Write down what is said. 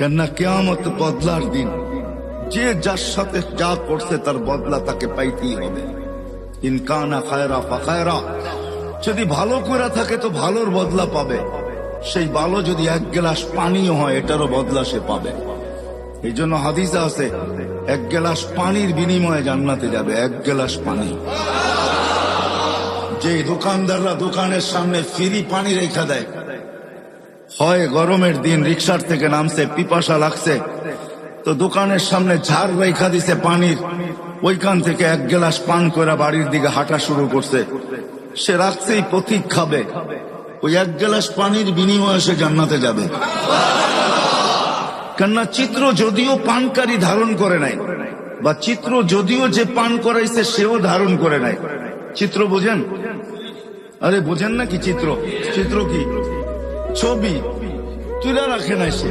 কেননা কিয়ামত বদলার দিন। যে যার সাথে যা করছে তার বদলা তাকে পাইতেই হবে। ইন কানা খায়রা ফাখায়রা, যদি ভালো করে থাকে তো ভালোর বদলা পাবে। সেই ভালো যদি এক গ্লাস পানিও হয় এটারও বদলা সে পাবে। এই জন্য হাদিসে আছে, এক গ্লাস পানির বিনিময়ে জান্নাতে যাবে, এক গ্লাস পানি। যে দোকানদাররা দোকানের সামনে ফ্রি পানি রেখা দেয়, হয় গরমের দিন রিক্সার থেকে নামছে, পিপাসা লাগছে, তো দোকানের সামনে ঝাড় রেখা দিছে পানির, ওইখান থেকে এক গ্লাস পান করে বাড়ির দিকে হাঁটা শুরু করছে। সে রাখছেই পথিক খাবে, ওই এক গ্লাস পানির বিনিময়ে সে জান্নাতে যাবে। কেননা চিত্র যদিও পানকারী ধারণ করে নাই, বা চিত্র যদিও যে পান করাইছে সেও ধারণ করে নাই। চিত্র বোঝেন? আরে বোঝেন না কি চিত্র? চিত্র কি? ছবি তুলে রাখে নাই সে।